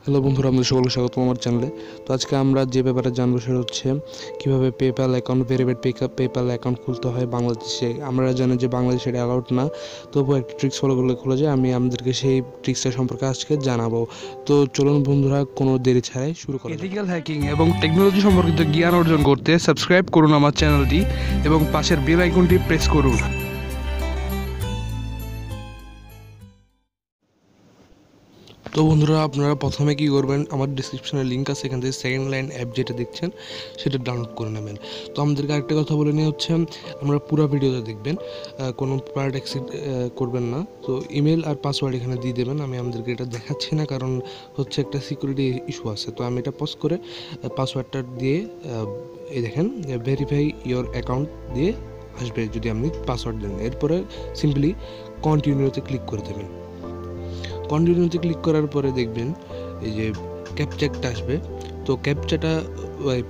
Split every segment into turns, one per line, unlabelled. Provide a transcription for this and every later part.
Hello বন্ধুরা, আপনাদের সকলকে স্বাগত আমার চ্যানেলে। তো আজকে আমরা যে ব্যাপারে জানবো সেটা হচ্ছে কীভাবে PayPal account verified PayPal account খুলতে হয় বাংলাদেশে। আমরা জানি যে বাংলাদেশে এটা অ্যালাউড না, তবুও একটা ট্রিক্স ফলো করলে খোলা যায়। আমি আপনাদেরকে সেই ট্রিক্সটা সম্পর্কে আজকে জানাবো। তো চলুন বন্ধুরা, কোনো দেরি ছাড়াই শুরু করা যাক।
এথিক্যাল হ্যাকিং এবং টেকনোলজি সম্পর্কিত জ্ঞান অর্জন করতে সাবস্ক্রাইব করুন আমার চ্যানেলটি এবং পাশের বেল আইকনটি প্রেস করুন।
তো বন্ধুরা, আপনারা প্রথমে কী করবেন, আমার ডিসক্রিপশনে লিঙ্ক আছে, এখান থেকে সেকেন্ড লাইন অ্যাপ যেটা দেখছেন সেটা ডাউনলোড করে নেবেন। তো আমাদেরকে আরেকটা কথা বলে নিয়ে হচ্ছে, আমরা পুরো ভিডিওটা দেখবেন, কোনো পার্ট এক্সিট করবেন না। তো ইমেল আর পাসওয়ার্ড এখানে দিয়ে দেবেন। আমি আমাদেরকে এটা দেখাচ্ছি না, কারণ হচ্ছে একটা সিকিউরিটি ইস্যু আছে। তো আমি এটা পজ করে পাসওয়ার্ডটা দিয়ে এই দেখেন ভেরিফাই ইয়োর অ্যাকাউন্ট দিয়ে আসবে যদি আপনি পাসওয়ার্ড দেন। এরপরে সিম্পলি কন্টিনিউতে ক্লিক করে দেবেন। কন্টিনিউতে ক্লিক করার পরে দেখবেন এই যে ক্যাপচাটা আসবে। তো ক্যাপচাটা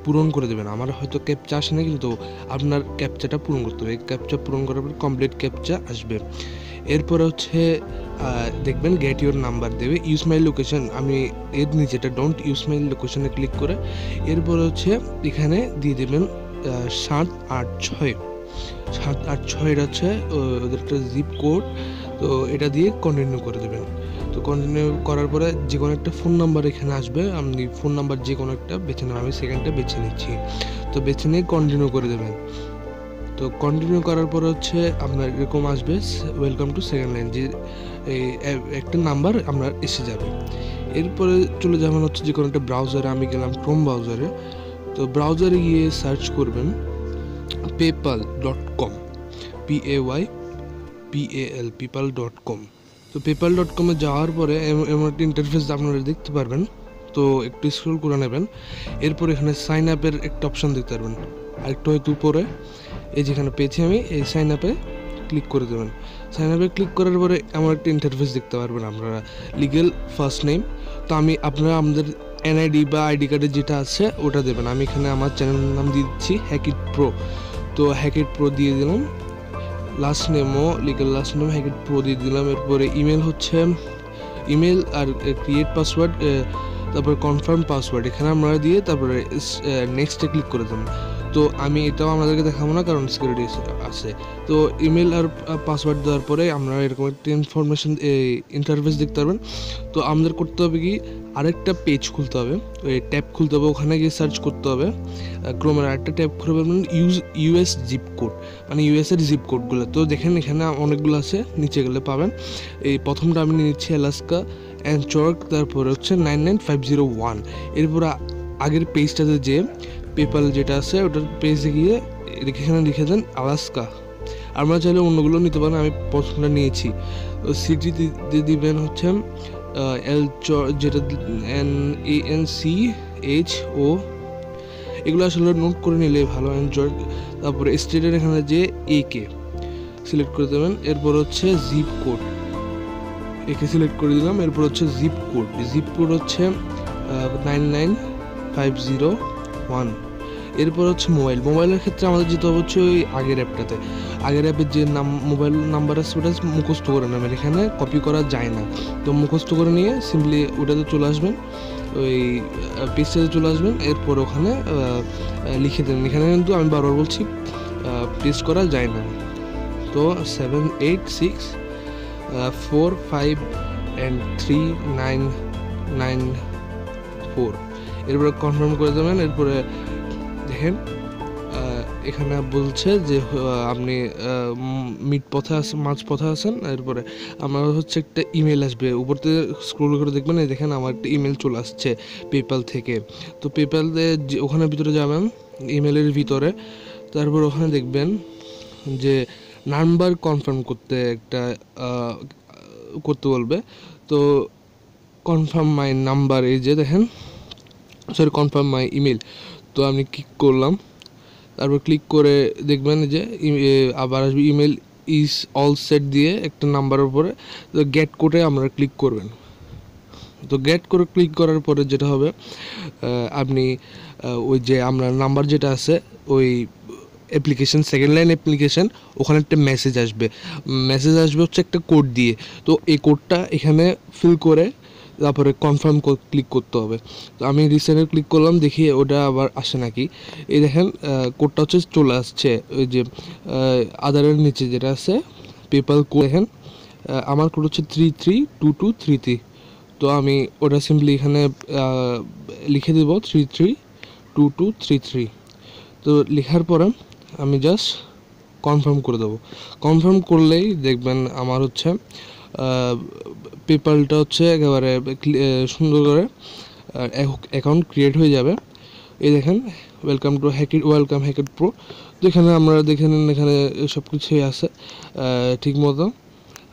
পূরণ করে দেবেন। আমার হয়তো ক্যাপচা আসে না, কিন্তু আপনার ক্যাপচাটা পূরণ করতে হবে। ক্যাপচা পূরণ করার পরে কমপ্লিট ক্যাপচা আসবে। এরপরে হচ্ছে দেখবেন গেট ইউর নাম্বার দেবে, ইউজ মাই লোকেশন। আমি এর নিচেটা ডোন্ট ইউজ মাই লোকেশনে ক্লিক করে এরপরে হচ্ছে এখানে দিয়ে দেবেন 786। 786 এটা হচ্ছে ওদের একটা জিপ কোড। তো এটা দিয়ে কন্টিনিউ করে দেবেন। তো কন্টিনিউ করার পরে যে কোনো একটা ফোন নাম্বার এখানে আসবে, আপনি ফোন নাম্বার যে কোনো একটা বেছে নেবেন। আমি সেকেন্ডটা বেছে নিচ্ছি। তো বেছে নিয়ে কন্টিনিউ করে দেবেন। তো কন্টিনিউ করার পরে হচ্ছে আপনার এরকম আসবে ওয়েলকাম টু সেকেন্ড লাইন, যে একটা নাম্বার আপনার এসে যাবে। এরপরে চলে যাবেন হচ্ছে যে কোনো একটা ব্রাউজারে। আমি গেলাম ক্রোম ব্রাউজারে। তো ব্রাউজারে গিয়ে সার্চ করবেন paypal.com, paypal.com। তো paypal.com-এ যাওয়ার পরে এমন একটা ইন্টারফেস আপনারা দেখতে পারবেন। তো একটু স্ক্রল করে নেবেন। এরপর এখানে সাইন আপের একটা অপশান দেখতে পারবেন, আরেকটু হয়তো উপরে এই যেখানে পেয়েছি আমি, এই সাইন আপে ক্লিক করে দেবেন। সাইন আপে ক্লিক করার পরে এমন একটা ইন্টারফেস দেখতে পারবেন আপনারা, লিগেল ফার্স্ট নেম। তো আপনারা আমাদের এনআইডি বা আইডি কার্ডে যেটা আছে ওটা দেবেন। আমি এখানে আমার চ্যানেলের নাম দিয়ে দিচ্ছি হ্যাকিট প্রো। তো হ্যাকিট প্রো দিয়ে দিলাম। লাস্ট নেমও legal last name hackit pro দিয়ে দিলাম। এরপরে ইমেল হচ্ছে ইমেল আর ক্রিয়েট পাসওয়ার্ড, তারপরে কনফার্ম পাসওয়ার্ড এখানে আমরা দিয়ে তারপরে নেক্সটে ক্লিক করে দেবেন। তো আমি এটাও আপনাদেরকে দেখাবো না, কারণ সিকিউরিটি আছে। তো ইমেল আর পাসওয়ার্ড দেওয়ার পরে আমরা এরকম একটা ইন্টারফেস দেখতে পারবেন। তো আমাদের করতে হবে কি, আরেকটা পেজ খুলতে হবে, ওই ট্যাব খুলতে হবে, ওখানে গিয়ে সার্চ করতে হবে। ক্রোমের আরেকটা ট্যাব খুলবে ইউএস জিপ কোড, মানে ইউএসের জিপ কোডগুলো। তো দেখেন এখানে অনেকগুলো আছে, নিচে গেলে পাবেন। এই প্রথমটা আমি নিচ্ছি অ্যালাস্কা অ্যান্ডচর্ক, তারপরে হচ্ছে 99501। এরপর আগের পেজটাতে যে পেপ্যাল যেটা আছে ওটার পেজে গিয়ে এখানে লিখে দেন আলাস্কা। আমরা চাইলে অন্যগুলো নিতে পারেন, আমি প্রথমটা নিয়েছি। সিটি দিয়ে দিবেন হচ্ছে যেটা NANCHO, এগুলো আসলে নোট করে নিলে ভালো। অ্যান্ড্রয়েড, তারপরে স্টেটের এখানে যে AK সিলেক্ট করে দেবেন। এরপর হচ্ছে জিপ কোড, একে সিলেক্ট করে দিলাম। এরপর হচ্ছে জিপ কোড হচ্ছে 99501। এরপর হচ্ছে মোবাইলের ক্ষেত্রে আমাদের যেতে হবে হচ্ছে ওই আগের অ্যাপটাতে। আগের অ্যাপের যে মোবাইল নাম্বার আছে ওটা মুখস্থ করে নেবেন, এখানে কপি করা যায় না। তো মুখস্থ করে নিয়ে সিম্পলি ওটাতে চলে আসবেন, ওই পেজটাতে চলে আসবেন। এরপর ওখানে লিখে দেবেন। এখানে কিন্তু আমি বারবার বলছি পেস্ট করা যায় না। তো 786453994, এরপরে কনফার্ম করে দেবেন। এরপরে দেখেন এখানে বলছে যে আপনি মাঝ পথে আছেন। এরপরে আমার হচ্ছে একটা ইমেল আসবে, উপর থেকে স্ক্রল করে দেখবেন, এই দেখেন আমার একটা ইমেল চলে আসছে পেপ্যাল থেকে। তো পেপ্যালে ওখানে ভিতরে যাবেন, ইমেলের ভিতরে, তারপর ওখানে দেখবেন যে নাম্বার কনফার্ম করতে একটা করতে বলবে। তো কনফার্ম মাই নাম্বার, এই যে দেখেন, কনফার্ম মাই ইমেল। তো আমি ক্লিক করলাম। তারপর ক্লিক করে দেখবেন যে আবার আসবে ইমেল ইজ অল সেট দিয়ে একটা নাম্বারের উপরে। তো গেট কোডে আমরা ক্লিক করবেন। তো গেট করে ক্লিক করার পরে যেটা হবে, আপনি ওই যে আমরা নাম্বার যেটা আছে ওই অ্যাপ্লিকেশন, সেকেন্ড লাইন অ্যাপ্লিকেশন, ওখানে একটা মেসেজ আসবে হচ্ছে একটা কোড দিয়ে। তো এই কোডটা এখানে ফিল করে তারপরে কনফার্ম ক্লিক করতে হবে। তো আমি রিসেন্টে ক্লিক করলাম, দেখি ওটা আবার আসে নাকি। এই দেখেন কোডটা হচ্ছে চলে আসছে, ওই যে আদারের নিচে যেটা আছে পেপাল কোড, দেখেন আমার কোড হচ্ছে 332233। তো আমি ওটা সিম্পলি এখানে লিখে দেব 332233। তো লেখার পরে আমি জাস্ট কনফার্ম করে দেবো। কনফার্ম করলেই দেখবেন আমার হচ্ছে পেপালটা হচ্ছে একেবারে সুন্দর করে অ্যাকাউন্ট ক্রিয়েট হয়ে যাবে। এই দেখেন ওয়েলকাম হ্যাকেট প্রো। তো এখানে আমরা দেখে নিন, এখানে সব কিছুই আছে ঠিক মতো।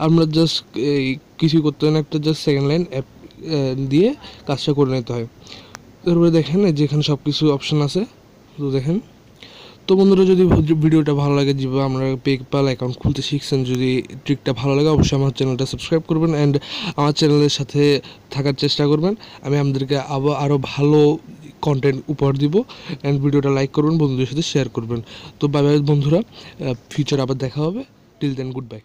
আমরা জাস্ট এই কিছু করতে হয় না, একটা জাস্ট সেকেন্ড লাইন অ্যাপ দিয়ে কাজটা করে নিতে হয়। তারপরে দেখেন যেখানে সব কিছু অপশান আছে, তো দেখেন। তো বন্ধুরা, যদি ভিডিওটা ভালো লাগে, যেভাবে আমরা পেপাল অ্যাকাউন্ট খুলতে শিখছেন, যদি ট্রিকটা ভালো লাগে, অবশ্যই আমার চ্যানেলটা সাবস্ক্রাইব করবেন অ্যান্ড আমার চ্যানেলের সাথে থাকার চেষ্টা করবেন। আমি আপনাদেরকে আরও ভালো কন্টেন্ট উপহার দিব। অ্যান্ড ভিডিওটা লাইক করবেন, বন্ধুদের সাথে শেয়ার করবেন। তো বাই বাই বন্ধুরা, ফিউচার আবার দেখা হবে। Till then, good by.